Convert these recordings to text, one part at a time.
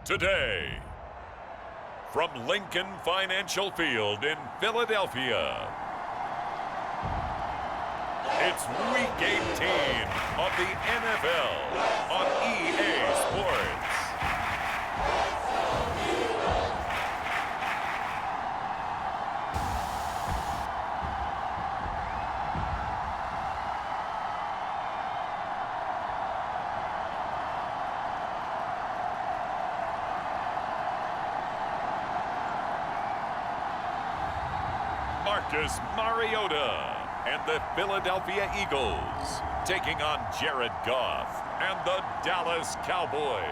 today. From Lincoln Financial Field in Philadelphia, it's Week 18 of the NFL on EA Sports. Marcus Mariota and the Philadelphia Eagles taking on Jared Goff and the Dallas Cowboys.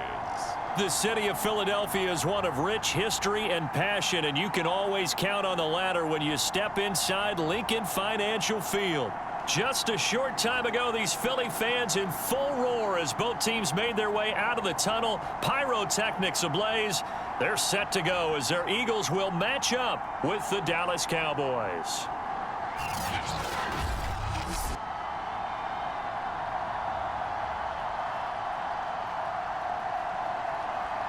The city of Philadelphia is one of rich history and passion, and you can always count on the latter when you step inside Lincoln Financial Field. Just a short time ago, these Philly fans in full roar as both teams made their way out of the tunnel. Pyrotechnics ablaze. They're set to go as their Eagles will match up with the Dallas Cowboys.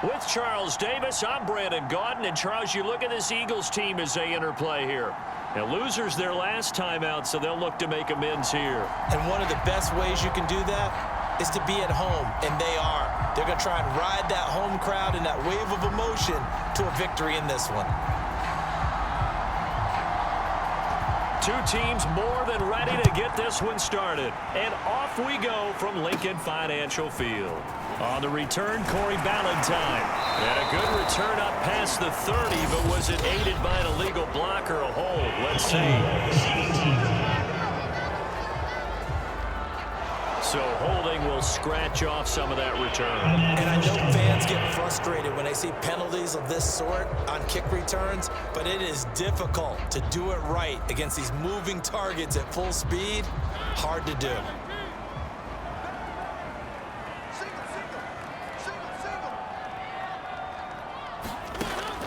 With Charles Davis, I'm Brandon Gaudin. And Charles, you look at this Eagles team as they interplay here. Now, losers their last time out, so they'll look to make amends here. And one of the best ways you can do that is to be at home, and they are. They're going to try and ride that home crowd and that wave of emotion to a victory in this one. Two teams more than ready to get this one started. And off we go from Lincoln Financial Field. On the return, Corey Ballantyne. And a good return up past the 30, but was it aided by an illegal block or a hold? Let's see. So holding will scratch off some of that return. And I know fans get frustrated when they see penalties of this sort on kick returns, but it is difficult to do it right against these moving targets at full speed. Hard to do.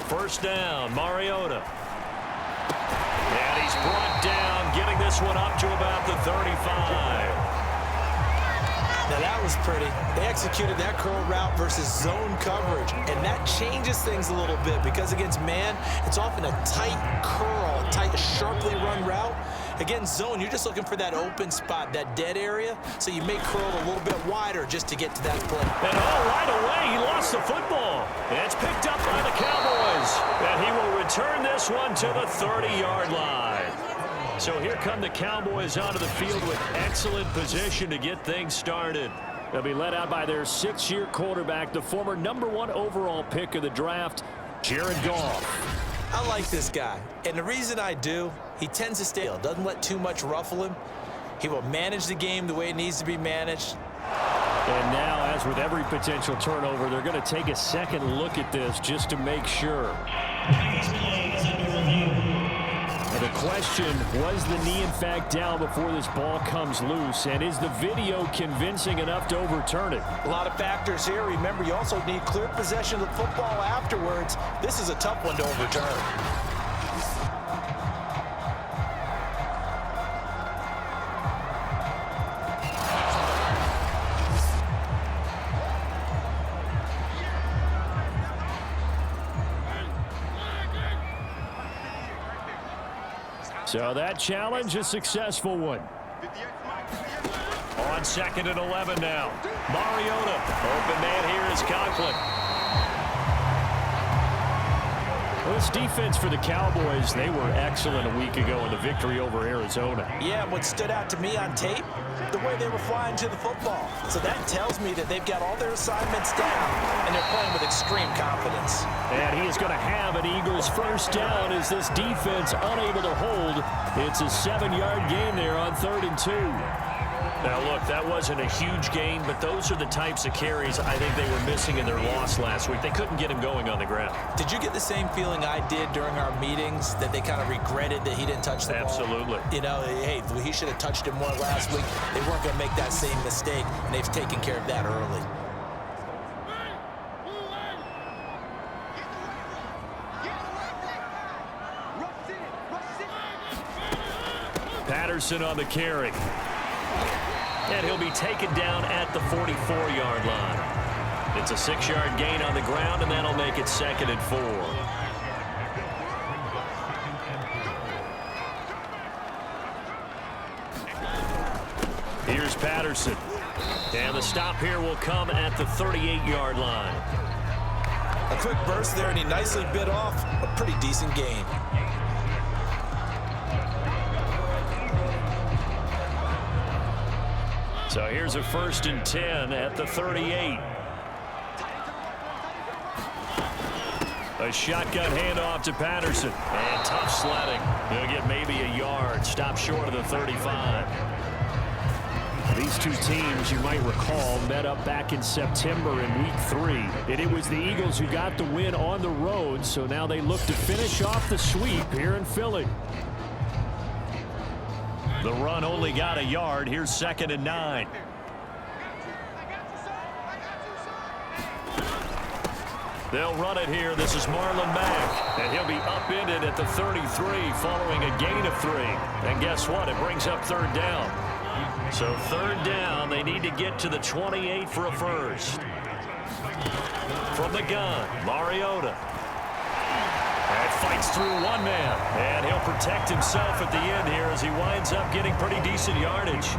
First down, Mariota. And he's brought down, getting this one up to about the 35. Now that was pretty. They executed that curl route versus zone coverage, and that changes things a little bit because against man, it's often a tight curl, tight, sharply run route. Against zone, you're just looking for that open spot, that dead area, so you may curl it a little bit wider just to get to that play. And right away, he lost the football. And it's picked up by the Cowboys. And he will return this one to the 30-yard line. So here come the Cowboys onto the field with excellent position to get things started. They'll be led out by their 6-year quarterback, the former #1 overall pick of the draft, Jared Goff. I like this guy, and the reason I do, he tends to stay, doesn't let too much ruffle him. He will manage the game the way it needs to be managed. And now, as with every potential turnover, they're going to take a second look at this just to make sure. The question, was the knee in fact down before this ball comes loose? And is the video convincing enough to overturn it? A lot of factors here. Remember, you also need clear possession of the football afterwards. This is a tough one to overturn. So that challenge, a successful one. On 2nd and 11 now. Mariota. Open man here is Conklin. Well, this defense for the Cowboys, they were excellent a week ago in the victory over Arizona. Yeah, what stood out to me on tape, the way they were flying to the football. So that tells me that they've got all their assignments down, and they're playing with extreme confidence. And he is going to have an Eagles first down as this defense unable to hold. It's a 7-yard gain there on 3rd and 2. Now, look, that wasn't a huge gain, but those are the types of carries I think they were missing in their loss last week. They couldn't get him going on the ground. Did you get the same feeling I did during our meetings, that they kind of regretted that he didn't touch the ball? Absolutely. You know, hey, he should have touched him more last week. They weren't going to make that same mistake, and they've taken care of that early. Patterson on the carry. And he'll be taken down at the 44-yard line. It's a 6-yard gain on the ground, and that'll make it 2nd and 4. Here's Patterson. And the stop here will come at the 38-yard line. A quick burst there, and he nicely bit off a pretty decent gain. So here's a 1st and 10 at the 38. A shotgun handoff to Patterson. And tough sledding. He'll get maybe a yard. Stop short of the 35. These two teams, you might recall, met up back in September in Week 3. And it was the Eagles who got the win on the road, so now they look to finish off the sweep here in Philly. The run only got a yard. Here's 2nd and 9. They'll run it here. This is Marlon Mack, and he'll be upended at the 33 following a gain of 3. And guess what? It brings up 3rd down. So 3rd down, they need to get to the 28 for a first. From the gun, Mariota. And fights through one man. And he'll protect himself at the end here as he winds up getting pretty decent yardage.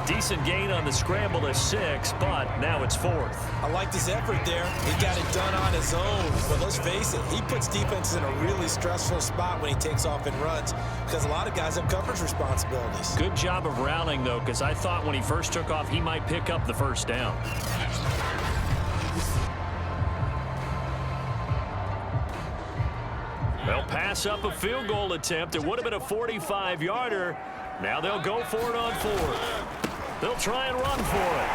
Decent gain on the scramble is 6, but now it's 4th. I liked his effort there. He got it done on his own. But let's face it, he puts defenses in a really stressful spot when he takes off and runs because a lot of guys have coverage responsibilities. Good job of rallying, though, because I thought when he first took off, he might pick up the 1st down. They'll pass up a field goal attempt. It would have been a 45-yarder. Now they'll go for it on 4th. They'll try and run for it.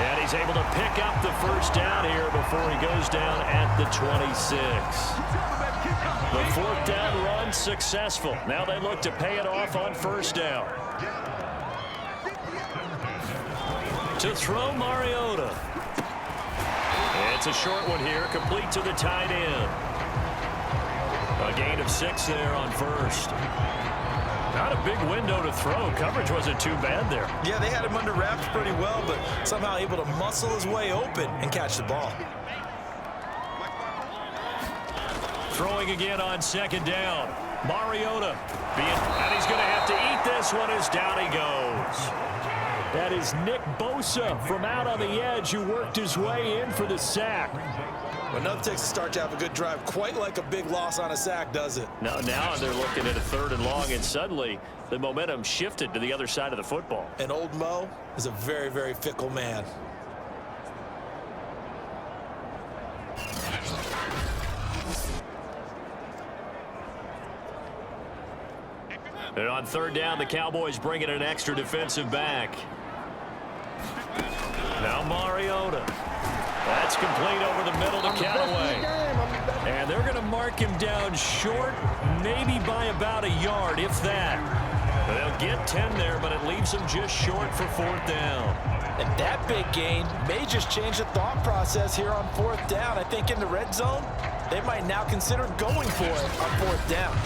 And he's able to pick up the 1st down here before he goes down at the 26. The 4th down run successful. Now they look to pay it off on 1st down. To throw Mariota. It's a short one here, complete to the tight end. A gain of 6 there on 1st. Not a big window to throw. Coverage wasn't too bad there. Yeah, they had him under wraps pretty well, but somehow able to muscle his way open and catch the ball. Throwing again on 2nd down. Mariota. And he's going to have to eat this one as down he goes. That is Nick Bosa from out on the edge who worked his way in for the sack. But nothing takes a start to have a good drive quite like a big loss on a sack, does it? Now they're looking at a 3rd and long, and suddenly the momentum shifted to the other side of the football. And old Mo is a very, very fickle man. And on 3rd down, the Cowboys bring in an extra defensive back. Now Mariota. That's complete over the middle to Callaway. And they're going to mark him down short, maybe by about a yard, if that. They'll get 10 there, but it leaves them just short for 4th down. And that big gain may just change the thought process here on 4th down. I think in the red zone, they might now consider going for it on 4th down.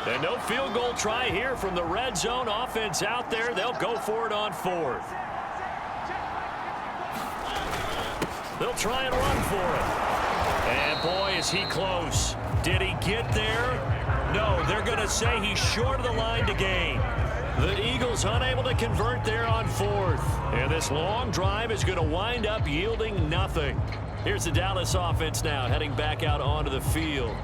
And no field goal try here from the red zone offense out there. They'll go for it on 4th. They'll try and run for it. And boy, is he close. Did he get there? No, they're going to say he's short of the line to gain. The Eagles unable to convert there on 4th. And this long drive is going to wind up yielding nothing. Here's the Dallas offense now heading back out onto the field.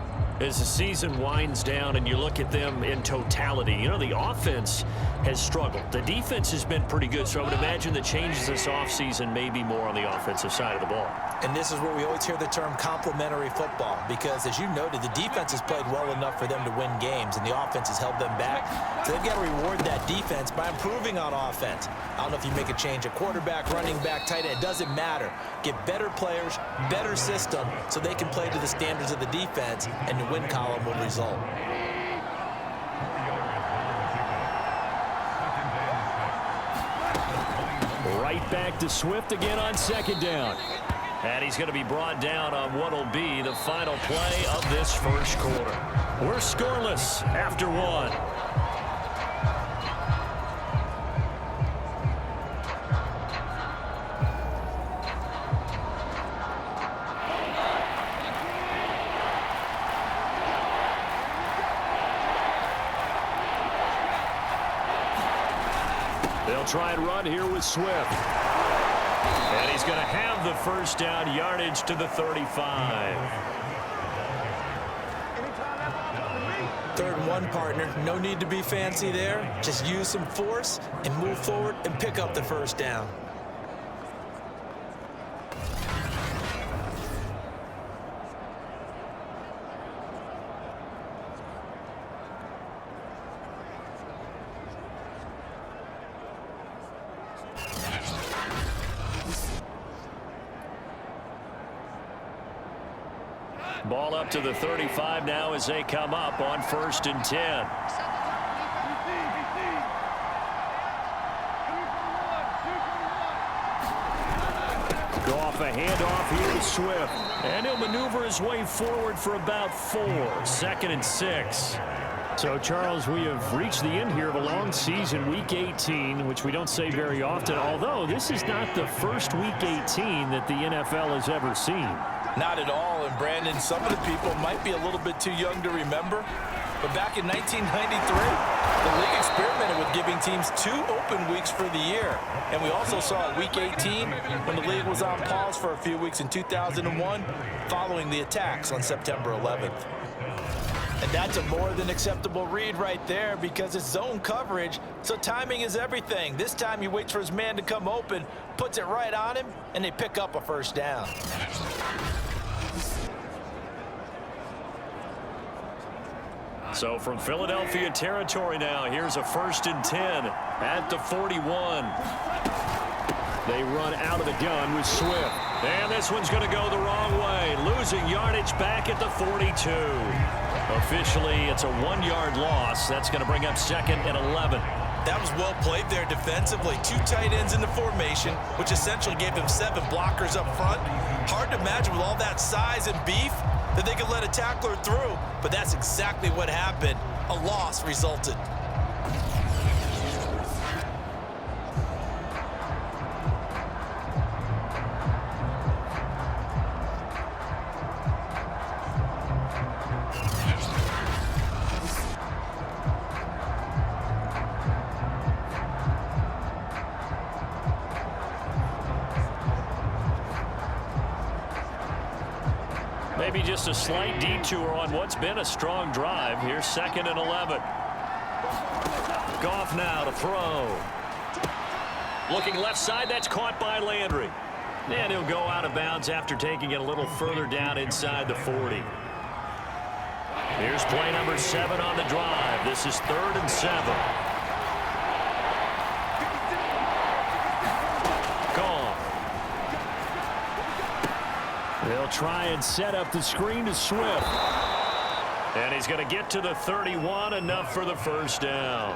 As the season winds down and you look at them in totality, you know, the offense has struggled. The defense has been pretty good, so I would imagine the changes this offseason may be more on the offensive side of the ball. And this is where we always hear the term complementary football because, as you noted, the defense has played well enough for them to win games, and the offense has held them back. So they've got to reward that defense by improving on offense. I don't know if you make a change at quarterback, running back, tight end. It doesn't matter. Get better players, better system, so they can play to the standards of the defense, and the win column will result. Right back to Swift again on 2nd down. And he's going to be brought down on what will be the final play of this first quarter. We're scoreless after one. They'll try and run here with Swift. And he's going to have the first down, yardage to the 35. 3rd and 1, partner. No need to be fancy there. Just use some force and move forward and pick up the first down. Ball up to the 35 now as they come up on 1st and 10. Goff a handoff here to Swift. And he'll maneuver his way forward for about 4. 2nd and 6. So, Charles, we have reached the end here of a long season, Week 18, which we don't say very often, although this is not the first Week 18 that the NFL has ever seen. Not at all, and Brandon, some of the people might be a little bit too young to remember, but back in 1993, the league experimented with giving teams 2 open weeks for the year, and we also saw Week 18 when the league was on pause for a few weeks in 2001 following the attacks on September 11th. And that's a more than acceptable read right there because it's zone coverage, so timing is everything. This time he waits for his man to come open, puts it right on him, and they pick up a first down. So from Philadelphia territory now, here's a 1st and 10 at the 41. They run out of the gun with Swift. And this one's going to go the wrong way, losing yardage back at the 42. Officially, it's a 1-yard loss. That's going to bring up 2nd and 11. That was well played there defensively. 2 tight ends in the formation, which essentially gave them 7 blockers up front. Hard to imagine with all that size and beef that they could let a tackler through, but that's exactly what happened. A loss resulted. Maybe just a slight detour on what's been a strong drive. Here's 2nd and 11. Goff now to throw. Looking left side, that's caught by Landry. And he'll go out of bounds after taking it a little further down inside the 40. Here's play number 7 on the drive. This is 3rd and 7. They'll try and set up the screen to Swift. And he's going to get to the 31, enough for the first down.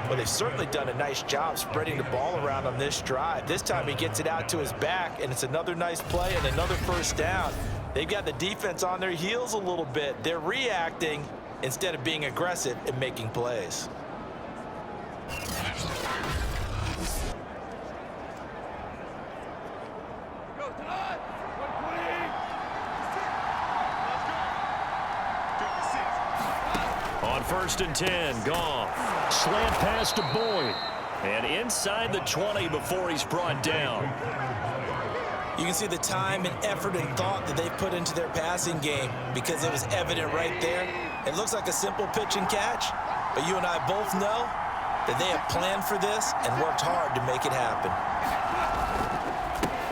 Well, they've certainly done a nice job spreading the ball around on this drive. This time he gets it out to his back, and it's another nice play and another first down. They've got the defense on their heels a little bit. They're reacting instead of being aggressive and making plays. On 1st and 10, Goff. Slant pass to Boyd. And inside the 20 before he's brought down. You can see the time and effort and thought that they put into their passing game because it was evident right there. It looks like a simple pitch and catch, but you and I both know that they have planned for this and worked hard to make it happen.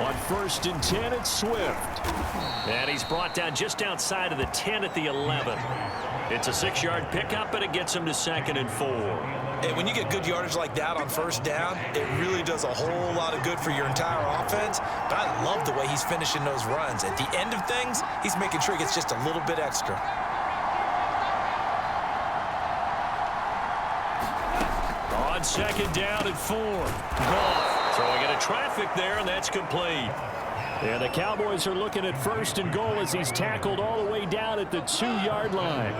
On 1st and 10, it's Swift. And he's brought down just outside of the 10 at the 11. It's a 6-yard pickup, and it gets him to 2nd and 4. Hey, when you get good yardage like that on first down, it really does a whole lot of good for your entire offense. But I love the way he's finishing those runs. At the end of things, he's making sure he gets just a little bit extra. On 2nd down and 4. Goff throwing into traffic there, and that's complete. And the Cowboys are looking at 1st and goal as he's tackled all the way down at the 2-yard line.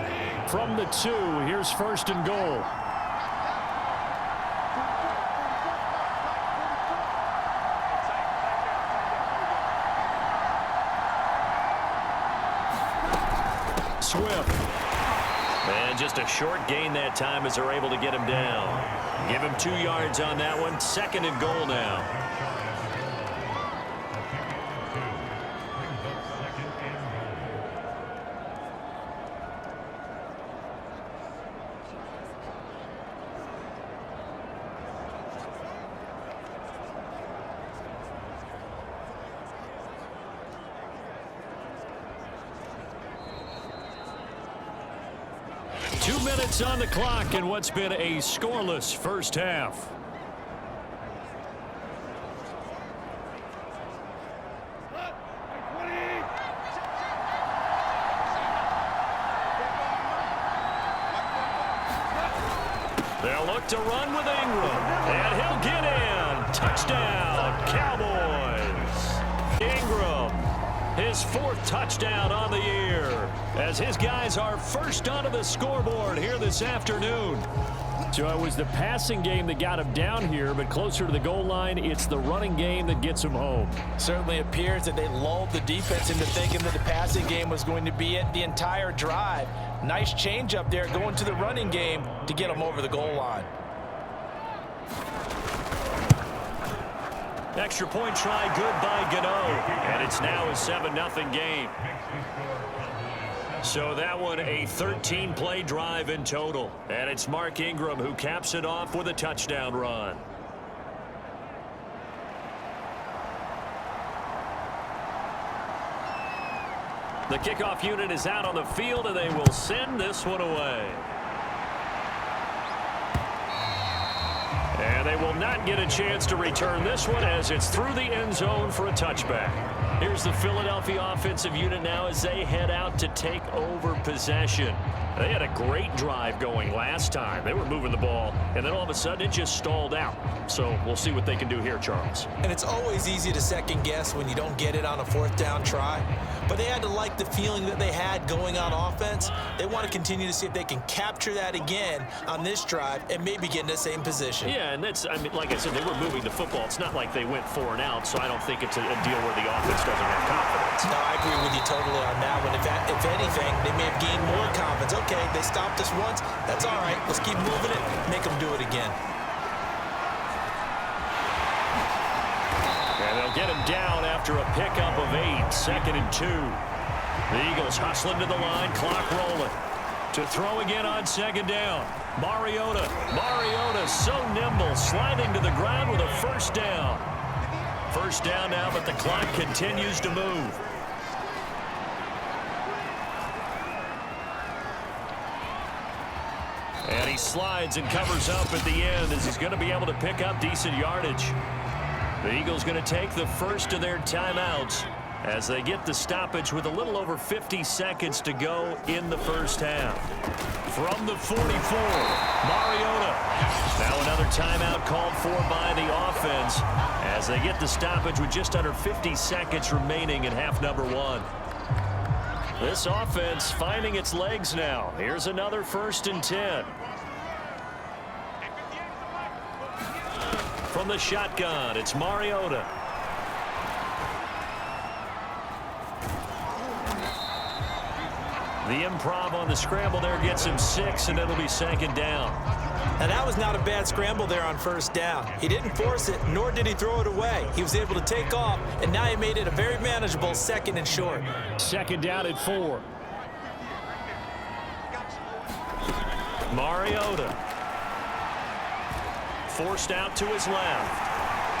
From the 2, here's 1st and goal. Swift. And just a short gain that time as they're able to get him down. Give him 2 yards on that one. 2nd and goal now. On the clock in what's been a scoreless first half. They'll look to run with Ingram, and he'll get in. Touchdown, Cowboys. Ingram, his 4th touchdown on the year, as his guys are first onto the scoreboard here this afternoon. So it was the passing game that got him down here, but closer to the goal line, it's the running game that gets him home. Certainly appears that they lulled the defense into thinking that the passing game was going to be it the entire drive. Nice change up there going to the running game to get them over the goal line. Extra point try good by Gano, and it's now a 7-0 game. So that one a 13-play drive in total, and it's Mark Ingram who caps it off with a touchdown run. The kickoff unit is out on the field, and they will send this one away. And they will not get a chance to return this one as it's through the end zone for a touchback. Here's the Philadelphia offensive unit now as they head out to take over possession. They had a great drive going last time. They were moving the ball, and then all of a sudden it just stalled out. So we'll see what they can do here, Charles. And it's always easy to second guess when you don't get it on a 4th down try. But they had to like the feeling that they had going on offense. They want to continue to see if they can capture that again on this drive and maybe get in the same position. Yeah, and that's, I mean, like I said, they were moving the football. It's not like they went 4 and out, so I don't think it's a deal where the offense doesn't have confidence. No, I agree with you totally on that one. If anything, they may have gained more confidence. Okay, they stopped us once. That's all right. Let's keep moving it. Make them do it again. And they'll get him down after a pickup of 8, 2nd and 2. The Eagles hustling to the line, clock rolling. To throw again on 2nd down. Mariota so nimble, sliding to the ground with a 1st down. 1st down now, but the clock continues to move. And he slides and covers up at the end as he's going to be able to pick up decent yardage. The Eagles going to take the first of their timeouts as they get the stoppage with a little over 50 seconds to go in the first half. From the 44, Mariota. Now another timeout called for by the offense as they get the stoppage with just under 50 seconds remaining in half number 1. This offense finding its legs now. Here's another 1st and 10. From the shotgun, it's Mariota. The improv on the scramble there gets him 6, and it'll be 2nd down. And that was not a bad scramble there on 1st down. He didn't force it, nor did he throw it away. He was able to take off, and now he made it a very manageable 2nd and short. 2nd down at 4. Mariota. Forced out to his left.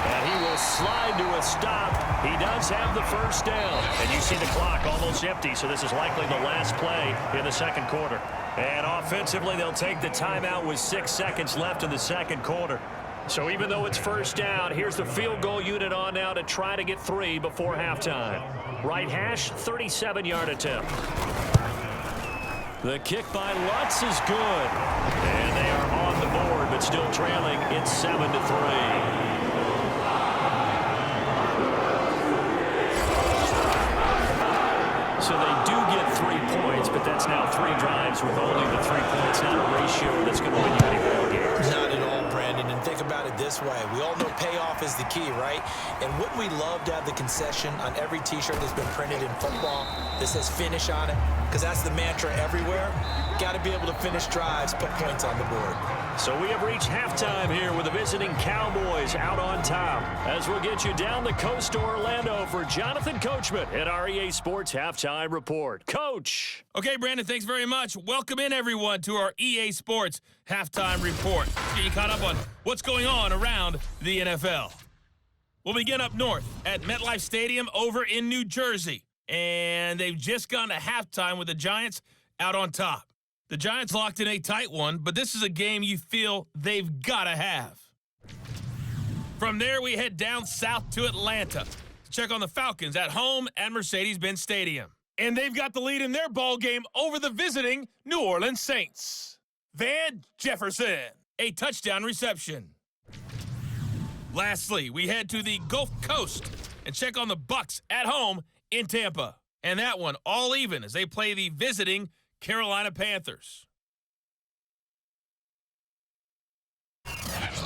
And he will slide to a stop. He does have the 1st down. And you see the clock almost empty, so this is likely the last play in the 2nd quarter. And offensively, they'll take the timeout with 6 seconds left in the 2nd quarter. So even though it's 1st down, here's the field goal unit on now to try to get 3 before halftime. Right hash, 37-yard attempt. The kick by Lutz is good. And they are on the board, but still trailing. It's 7-3. because with only the 3 points, not a ratio that's going to win you any ball game. Not at all, Brandon. And think about it this way. We all know payoff is the key, right? And wouldn't we love to have the concession on every T-shirt that's been printed in football that says finish on it? Because that's the mantra everywhere. Got to be able to finish drives, put points on the board. So we have reached halftime here with the visiting Cowboys out on top. As we'll get you down the coast to Orlando for Jonathan Coachman at our EA Sports Halftime Report. Coach. Okay, Brandon, thanks very much. Welcome in, everyone, to our EA Sports Halftime Report. Let's get you caught up on what's going on around the NFL. We'll begin up north at MetLife Stadium over in New Jersey. And they've just gone to halftime with the Giants out on top. The Giants locked in a tight one, but this is a game you feel they've got to have. From there, we head down south to Atlanta to check on the Falcons at home at Mercedes-Benz Stadium. And they've got the lead in their ball game over the visiting New Orleans Saints. Van Jefferson, a touchdown reception. Lastly, we head to the Gulf Coast and check on the Bucs at home in Tampa. And that one all even as they play the visiting Carolina Panthers.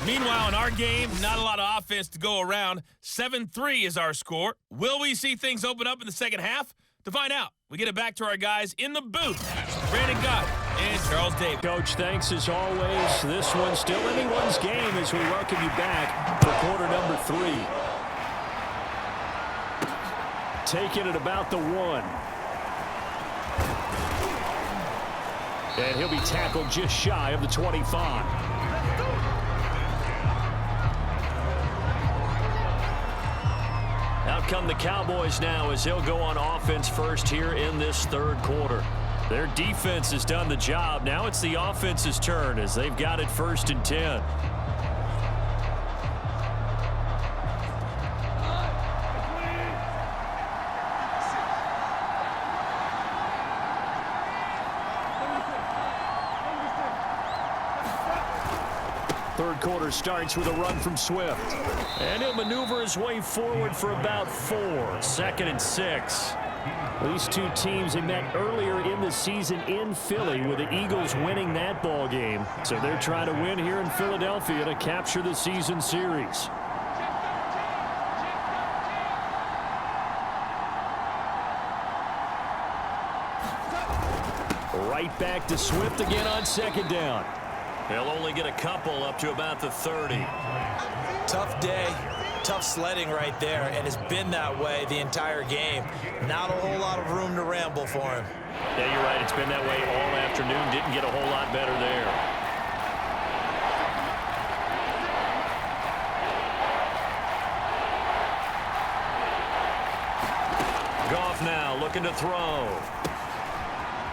Meanwhile, in our game, not a lot of offense to go around. 7-3 is our score. Will we see things open up in the second half? To find out, we get it back to our guys in the booth, Brandon Gott and Charles Davis. Coach, thanks as always. This one's still anyone's game as we welcome you back for quarter number 3. Taking it about the 1. And he'll be tackled just shy of the 25. Out come the Cowboys now as they'll go on offense first here in this third quarter. Their defense has done the job. Now it's the offense's turn as they've got it 1st and 10. Third quarter starts with a run from Swift. And he'll maneuver his way forward for about 4. 2nd and 6. These two teams have met earlier in the season in Philly with the Eagles winning that ball game. So they're trying to win here in Philadelphia to capture the season series. Right back to Swift again on 2nd down. They'll only get a couple up to about the 30. Tough day, tough sledding right there, and it's been that way the entire game. Not a whole lot of room to ramble for him. Yeah, you're right. It's been that way all afternoon. Didn't get a whole lot better there. Goff now looking to throw.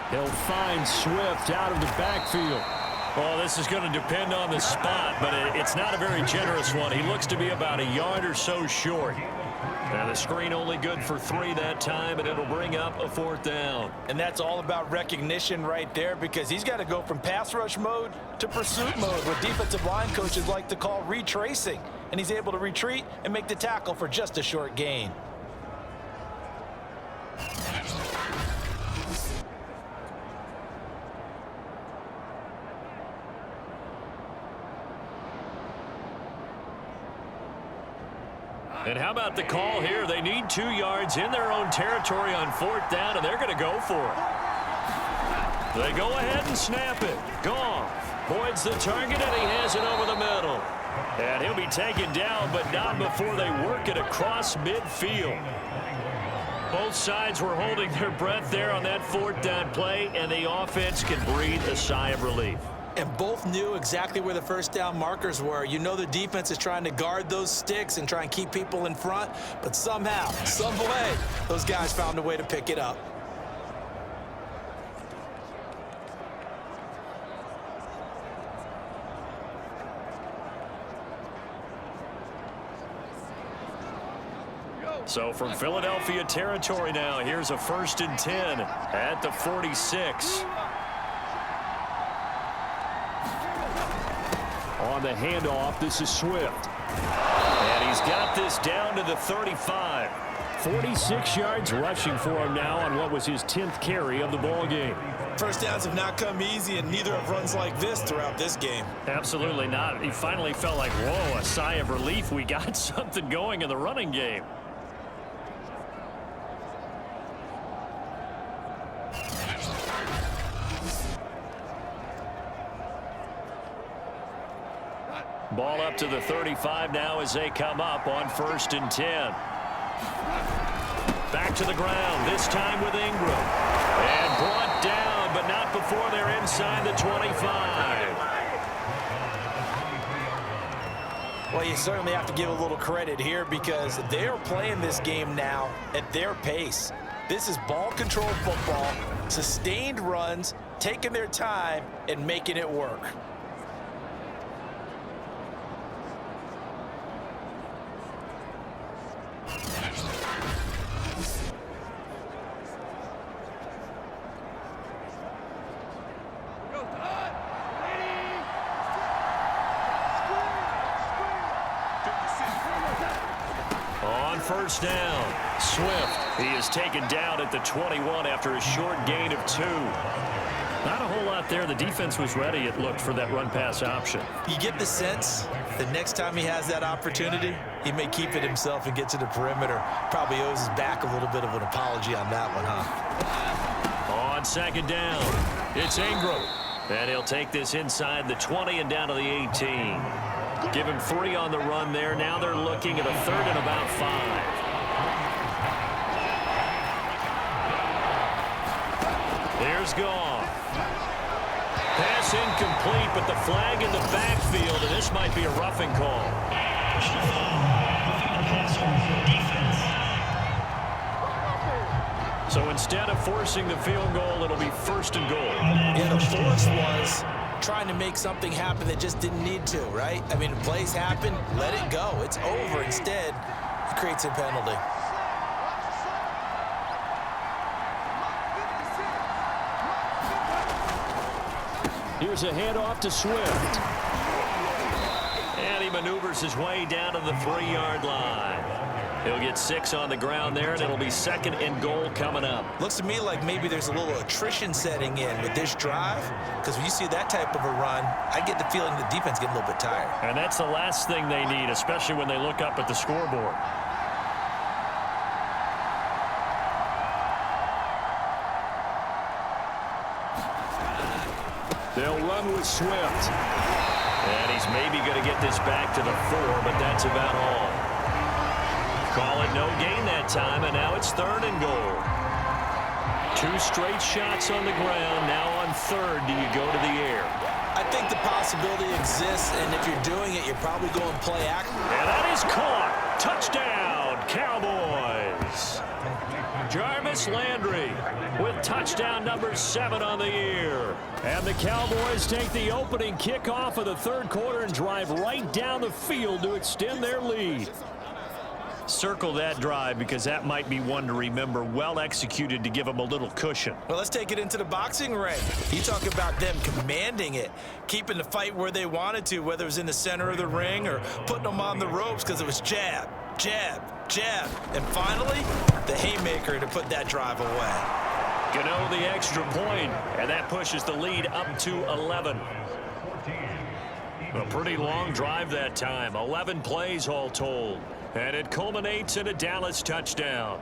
He'll find Swift out of the backfield. Well, this is going to depend on the spot, but it's not a very generous one. He looks to be about a yard or so short. And the screen only good for 3 that time, and it'll bring up a 4th down. And that's all about recognition right there because he's got to go from pass rush mode to pursuit mode, what defensive line coaches like to call retracing. And he's able to retreat and make the tackle for just a short gain. And how about the call here? They need 2 yards in their own territory on 4th down, and they're going to go for it. They go ahead and snap it. Goff voids the target, and he has it over the middle. And he'll be taken down, but not before they work it across midfield. Both sides were holding their breath there on that 4th down play, and the offense can breathe a sigh of relief. And both knew exactly where the 1st down markers were. You know the defense is trying to guard those sticks and try and keep people in front, but somehow, some way, those guys found a way to pick it up. So from Philadelphia territory now, here's a 1st and 10 at the 46. On the handoff, this is Swift. And he's got this down to the 35. 46 yards rushing for him now on what was his 10th carry of the ball game. First downs have not come easy, and neither have runs like this throughout this game. Absolutely not. He finally felt like, whoa, a sigh of relief. We got something going in the running game. Ball up to the 35 now as they come up on 1st and 10. Back to the ground, this time with Ingram. And brought down, but not before they're inside the 25. Well, you certainly have to give a little credit here because they are playing this game now at their pace. This is ball control football, sustained runs, taking their time and making it work. On 1st down, Swift. He is taken down at the 21 after a short gain of 2. Not a whole lot there. The defense was ready, it looked, for that run-pass option. You get the sense the next time he has that opportunity, he may keep it himself and get to the perimeter. Probably owes his back a little bit of an apology on that one, huh? On 2nd down, it's Ingram. And he'll take this inside the 20 and down to the 18. Give him 3 on the run there. Now they're looking at a 3rd and about 5. There's Goff. Pass incomplete, but the flag in the backfield, and this might be a roughing call. So instead of forcing the field goal, it'll be 1st and goal. Yeah, the force was trying to make something happen that just didn't need to, right? I mean, plays happen, let it go. It's over. Instead, it creates a penalty. Here's a handoff to Swift. And he maneuvers his way down to the 3-yard line. He'll get 6 on the ground there, and it'll be 2nd and goal coming up. Looks to me like maybe there's a little attrition setting in with this drive, because when you see that type of a run, I get the feeling the defense getting a little bit tired. And that's the last thing they need, especially when they look up at the scoreboard. They'll run with Swift. And he's maybe going to get this back to the 4, but that's about all. Call it no gain that time, and now it's 3rd and goal. 2 straight shots on the ground. Now on 3rd, do you go to the air? I think the possibility exists, and if you're doing it, you're probably going play action. And that is caught. Touchdown, Cowboys. Jarvis Landry with touchdown number 7 on the year. And the Cowboys take the opening kickoff of the 3rd quarter and drive right down the field to extend their lead. Circle that drive because that might be one to remember. Well executed to give them a little cushion. Well, let's take it into the boxing ring. You talk about them commanding it, keeping the fight where they wanted to, whether it was in the center of the ring or putting them on the ropes because it was jab, jab, jab. And finally, the haymaker to put that drive away. Gano the extra point, and that pushes the lead up to 11. A pretty long drive that time. 11 plays all told. And it culminates in a Dallas touchdown.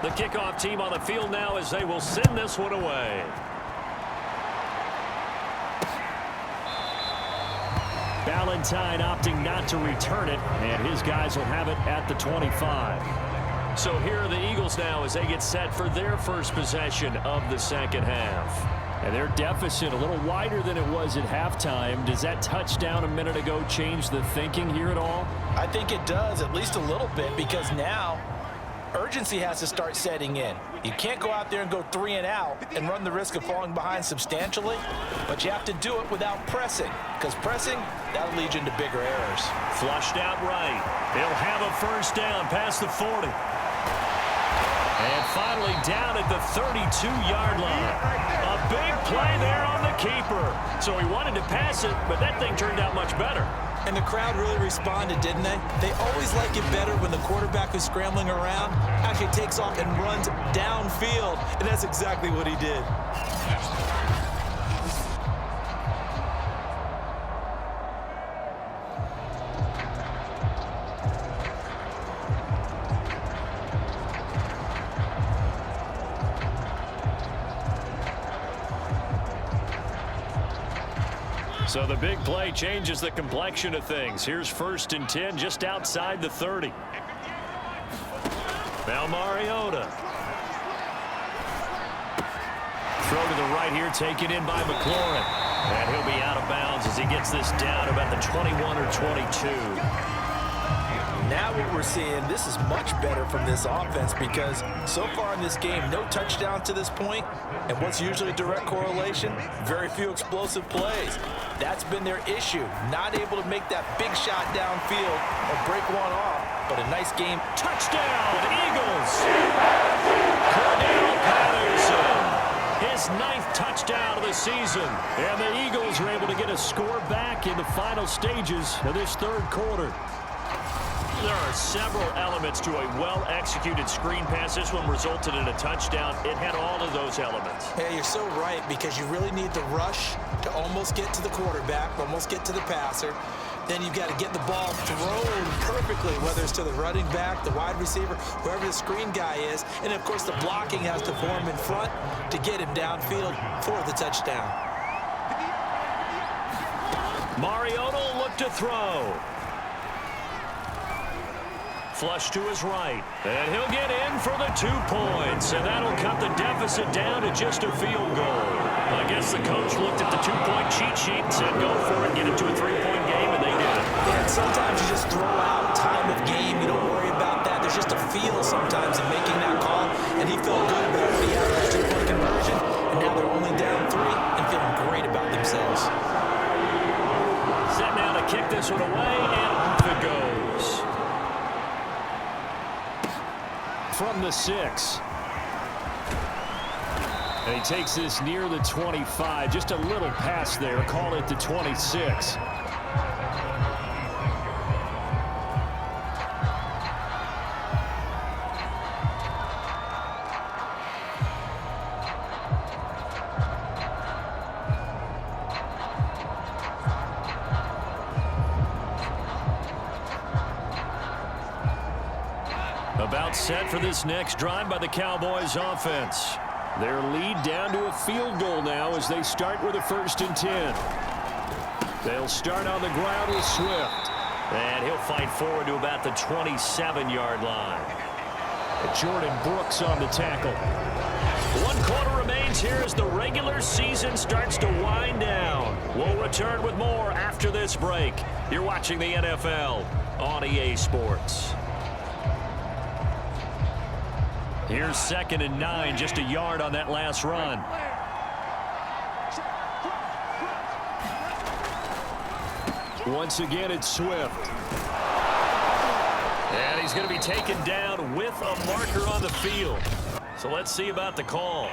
The kickoff team on the field now as they will send this one away. Valentine opting not to return it, and his guys will have it at the 25. So here are the Eagles now as they get set for their first possession of the 2nd half. And their deficit a little wider than it was at halftime. Does that touchdown a minute ago change the thinking here at all? I think it does, at least a little bit, because now urgency has to start setting in. You can't go out there and go 3 and out and run the risk of falling behind substantially, but you have to do it without pressing, because pressing, that'll lead you into bigger errors. Flushed out right. They'll have a 1st down past the 40. And And finally down at the 32-yard line. A big play there on the keeper. So he wanted to pass it, but that thing turned out much better. And the crowd really responded, didn't they? They always like it better when the quarterback who's scrambling around actually takes off and runs downfield. And that's exactly what he did. So the big play changes the complexion of things. Here's 1st and 10 just outside the 30. Now Mariota. Throw to the right here, taken in by McLaurin. And he'll be out of bounds as he gets this down about the 21 or 22. Now what we're seeing, this is much better from this offense because so far in this game, no touchdown to this point. And what's usually a direct correlation? Very few explosive plays. That's been their issue. Not able to make that big shot downfield or break one off. But a nice game. Touchdown, Eagles! Cordell Patterson, his 9th touchdown of the season. And the Eagles are able to get a score back in the final stages of this 3rd quarter. There are several elements to a well-executed screen pass. This one resulted in a touchdown. It had all of those elements. Yeah, you're so right because you really need the rush to almost get to the quarterback, almost get to the passer. Then you've got to get the ball thrown perfectly, whether it's to the running back, the wide receiver, whoever the screen guy is. And, of course, the blocking has to form in front to get him downfield for the touchdown. Mariota will look to throw. Flush to his right. And he'll get in for the 2 points. And that'll cut the deficit down to just a field goal. I guess the coach looked at the 2-point cheat sheet and said, go for it, get it to a 3-point game, and they did it. Yeah, sometimes you just throw out time of game. You don't worry about that. There's just a feel sometimes in making that call. And he felt good about it. He had that 2-point conversion. And now they're only down 3 and feeling great about themselves. Set now to kick this one away, and off it goes. From the 6. And he takes this near the 25. Just a little pass there. Call it the 26. About set for this next drive by the Cowboys offense. Their lead down to a field goal now as they start with a 1st and 10. They'll start on the ground with Swift. And he'll fight forward to about the 27-yard line. Jordan Brooks on the tackle. 1 quarter remains here as the regular season starts to wind down. We'll return with more after this break. You're watching the NFL on EA Sports. Here's 2nd and 9, just a yard on that last run. Once again, it's Swift. And he's going to be taken down with a marker on the field. So let's see about the call.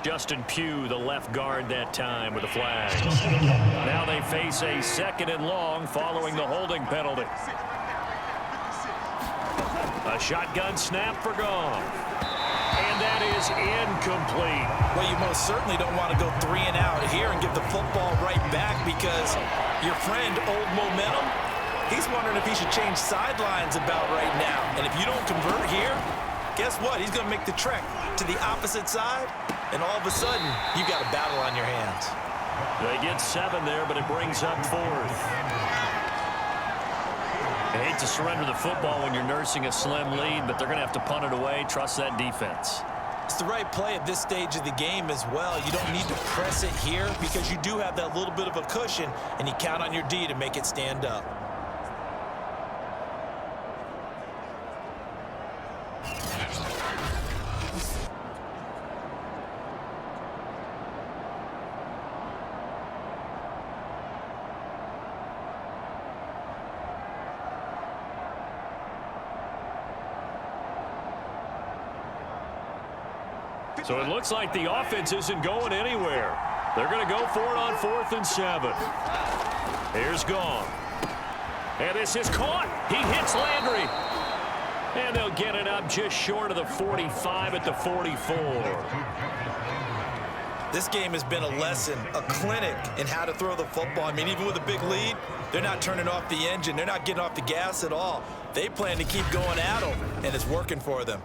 Justin Pugh, the left guard that time with the flag. Now they face a 2nd and long following the holding penalty. A shotgun snap for Goff. And that is incomplete. Well, you most certainly don't want to go 3 and out here and give the football right back because your friend, Old Momentum, he's wondering if he should change sidelines about right now. And if you don't convert here, guess what? He's going to make the trek to the opposite side. And all of a sudden, you got a battle on your hands. They get 7 there, but it brings up 4th. I hate to surrender the football when you're nursing a slim lead, but they're going to have to punt it away. Trust that defense. It's the right play at this stage of the game as well. You don't need to press it here because you do have that little bit of a cushion, and you count on your D to make it stand up. So it looks like the offense isn't going anywhere. They're going to go for it on 4th and 7. Here's Goff. And this is caught. He hits Landry. And they'll get it up just short of the 45 at the 44. This game has been a lesson, a clinic in how to throw the football. I mean, even with a big lead, they're not turning off the engine. They're not getting off the gas at all. They plan to keep going at them, and it's working for them.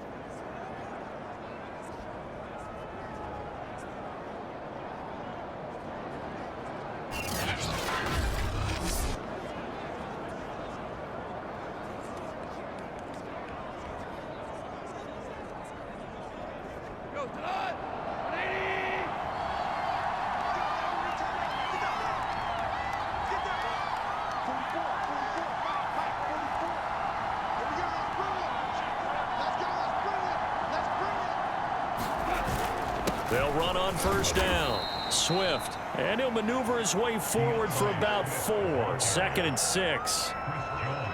They'll run on 1st down. Swift. And he'll maneuver his way forward for about 4. 2nd and 6.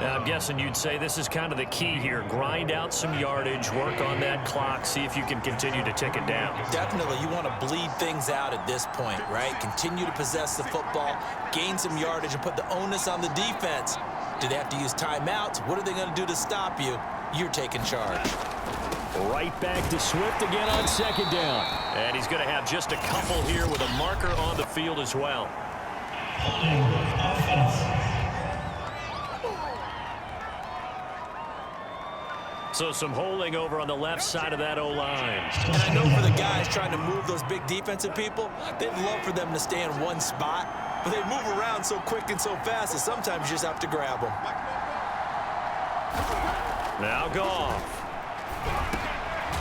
Now, I'm guessing you'd say this is kind of the key here. Grind out some yardage, work on that clock, see if you can continue to tick it down. Definitely. You want to bleed things out at this point, right? Continue to possess the football, gain some yardage, and put the onus on the defense. Do they have to use timeouts? What are they going to do to stop you? You're taking charge. Right back to Swift again on 2nd down. And he's going to have just a couple here with a marker on the field as well. So some holding over on the left side of that O-line. And I know for the guys trying to move those big defensive people, they'd love for them to stay in one spot, but they move around so quick and so fast that sometimes you just have to grab them. Now Goff.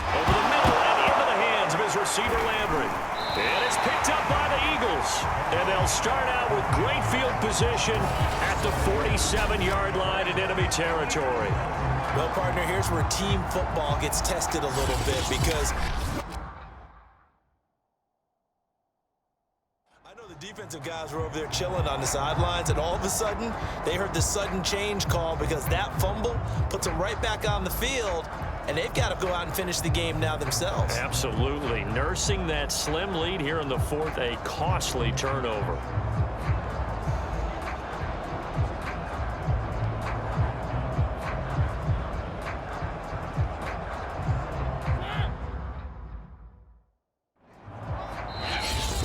Over the middle and into the hands of his receiver Landry. And it's picked up by the Eagles. And they'll start out with great field position at the 47-yard line in enemy territory. Well, partner, here's where team football gets tested a little bit because I know the defensive guys were over there chilling on the sidelines, and all of a sudden, they heard the sudden change call because that fumble puts them right back on the field, and they've got to go out and finish the game now themselves. Absolutely. Nursing that slim lead here in the 4th, a costly turnover.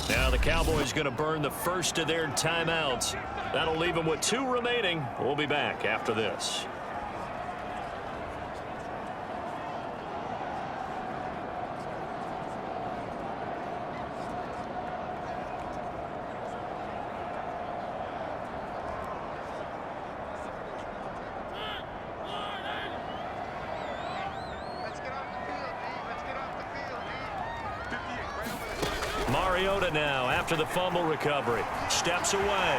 Now the Cowboys going to burn the first of their timeouts. That'll leave them with 2 remaining. We'll be back after this. Mariota now, after the fumble recovery, steps away.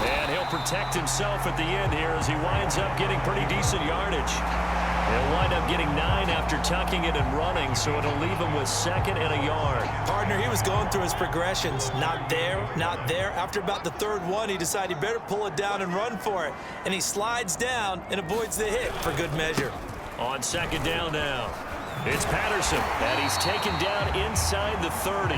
And he'll protect himself at the end here as he winds up getting pretty decent yardage. He'll wind up getting 9 after tucking it and running, so it'll leave him with 2nd and a yard. Partner, he was going through his progressions. Not there, not there. After about the 3rd one, he decided he better pull it down and run for it. And he slides down and avoids the hit for good measure. On 2nd down now, it's Patterson, and he's taken down inside the 30.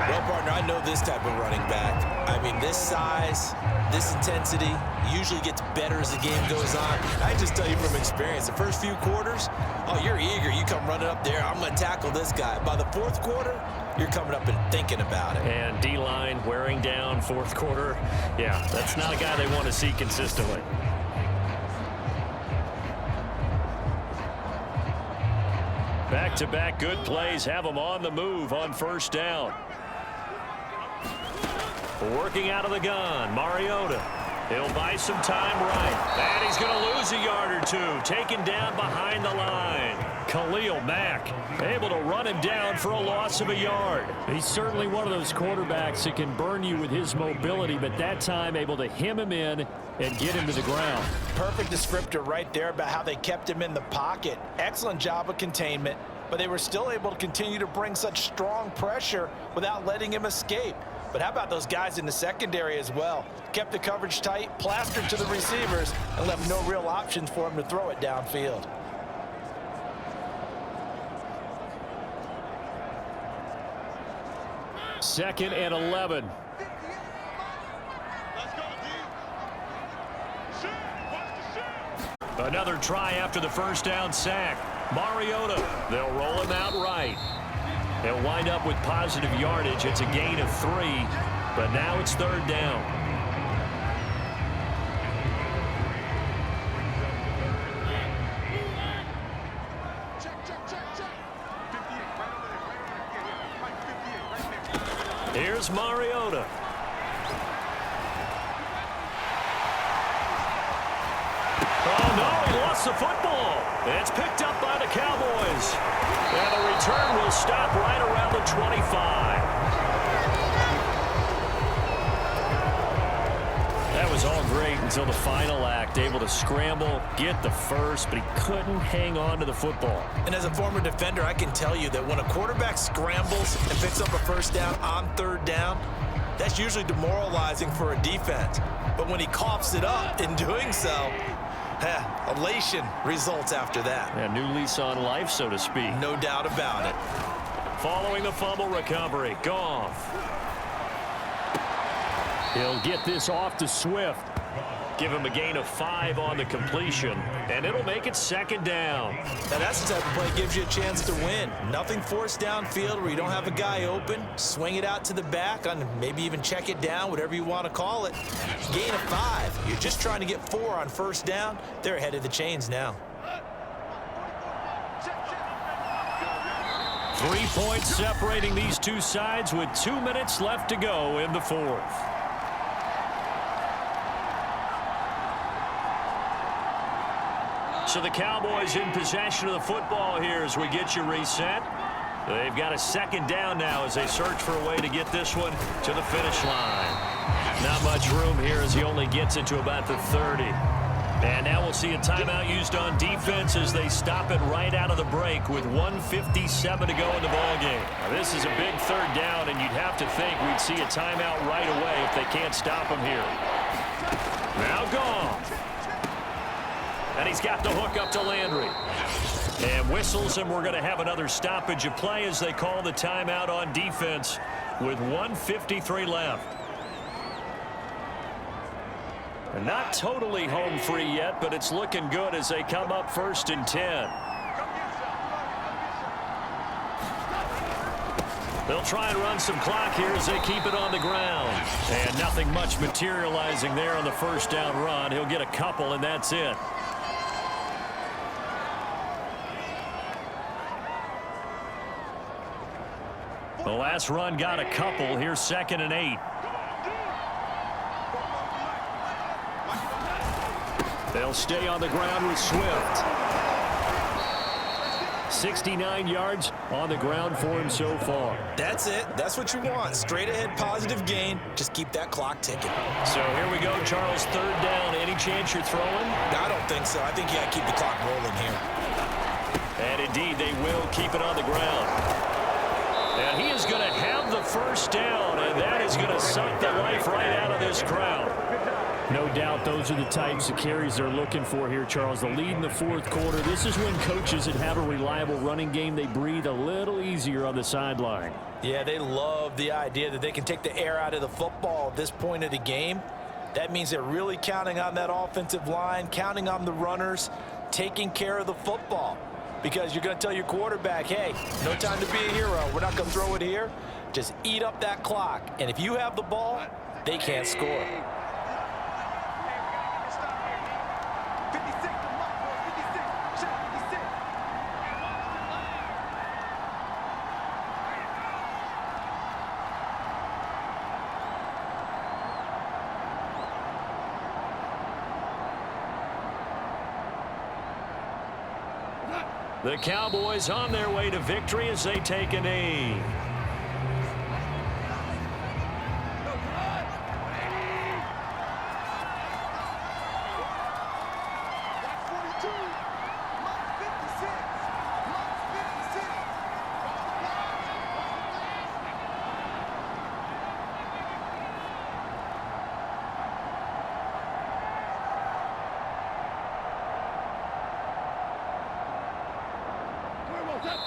Well, partner, I know this type of running back. I mean, this size, this intensity usually gets better as the game goes on. I just tell you from experience, the first few quarters, oh, you're eager. You come running up there, I'm going to tackle this guy. By the 4th quarter, you're coming up and thinking about it. And D-line wearing down 4th quarter. Yeah, that's not a guy they want to see consistently. Back-to-back good plays have them on the move on 1st down. Working out of the gun, Mariota. He'll buy some time right. And he's going to lose a yard or 2. Taken down behind the line. Khalil Mack able to run him down for a loss of a yard. He's certainly one of those quarterbacks that can burn you with his mobility, but that time able to hem him in and get him to the ground. Perfect descriptor right there about how they kept him in the pocket. Excellent job of containment, but they were still able to continue to bring such strong pressure without letting him escape. But how about those guys in the secondary as well? Kept the coverage tight, plastered to the receivers, and left no real options for him to throw it downfield. 2nd and 11. Another try after the first down sack. Mariota, they'll roll him out right. They'll wind up with positive yardage. It's a gain of 3, but now it's 3rd down. Here's Mariota. Oh, no, he lost the football. It's picked up by the Cowboys. And the return will stop right around the 25. That was all great until the final act. Able to scramble, get the first, but he couldn't hang on to the football. And as a former defender, I can tell you that when a quarterback scrambles and picks up a first down on 3rd down, that's usually demoralizing for a defense. But when he coughs it up in doing so, elation results after that. A new lease on life, so to speak. No doubt about it. Following the fumble recovery, Goff. He'll get this off to Swift. Give him a gain of 5 on the completion, and it'll make it 2nd down. Now that's the type of play that gives you a chance to win. Nothing forced downfield where you don't have a guy open. Swing it out to the back, on maybe even check it down, whatever you want to call it. Gain of 5. You're just trying to get 4 on first down. They're ahead of the chains now. 3 points separating these two sides with 2 minutes left to go in the 4th. So the Cowboys in possession of the football here as we get you reset. They've got a 2nd down now as they search for a way to get this one to the finish line. Not much room here as he only gets it to about the 30. And now we'll see a timeout used on defense as they stop it right out of the break with 1:57 to go in the ballgame. Now this is a big 3rd down, and you'd have to think we'd see a timeout right away if they can't stop him here. Now Goff. And he's got the hook up to Landry. And whistles, and we're going to have another stoppage of play as they call the timeout on defense with 1:53 left. And not totally home free yet, but it's looking good as they come up 1st and 10. They'll try and run some clock here as they keep it on the ground. And nothing much materializing there on the first down run. He'll get a couple, and that's it. The last run got a couple. Here's 2nd and 8. They'll stay on the ground with Swift. 69 yards on the ground for him so far. That's it. That's what you want. Straight ahead positive gain. Just keep that clock ticking. So here we go, Charles. 3rd down. Any chance you're throwing? I don't think so. I think you got to keep the clock rolling here. And indeed, they will keep it on the ground. And he is going to have the first down, and that is going to suck the life right out of this crowd. No doubt those are the types of carries they're looking for here, Charles. The lead in the 4th quarter. This is when coaches that have a reliable running game, they breathe a little easier on the sideline. Yeah, they love the idea that they can take the air out of the football at this point of the game. That means they're really counting on that offensive line, counting on the runners, taking care of the football. Because you're going to tell your quarterback, hey, no time to be a hero. We're not going to throw it here. Just eat up that clock. And if you have the ball, they can't score. The Cowboys on their way to victory as they take a knee.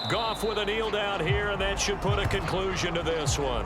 Goff with a kneel down here, and that should put a conclusion to this one.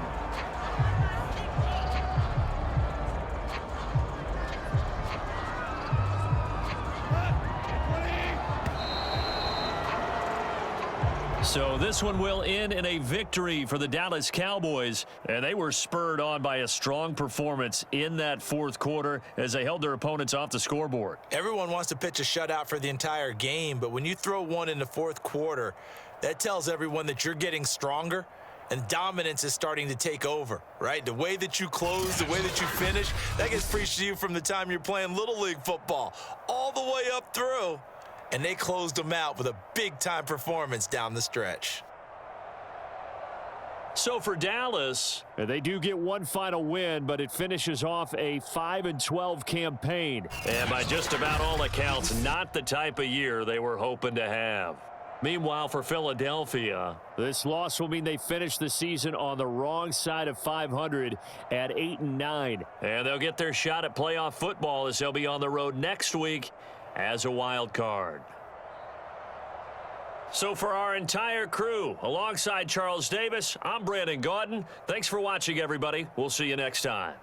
So this one will end in a victory for the Dallas Cowboys, and they were spurred on by a strong performance in that fourth quarter as they held their opponents off the scoreboard. Everyone wants to pitch a shutout for the entire game, but when you throw one in the fourth quarter, that tells everyone that you're getting stronger and dominance is starting to take over, right? The way that you close, the way that you finish, that gets preached to you from the time you're playing Little League football all the way up through. And they closed them out with a big-time performance down the stretch. So for Dallas, they do get one final win, but it finishes off a 5-12 campaign. And by just about all accounts, not the type of year they were hoping to have. Meanwhile, for Philadelphia, this loss will mean they finish the season on the wrong side of 500 at 8-9. And they'll get their shot at playoff football as they'll be on the road next week as a wild card. So for our entire crew, alongside Charles Davis, I'm Brandon Gaudin. Thanks for watching, everybody. We'll see you next time.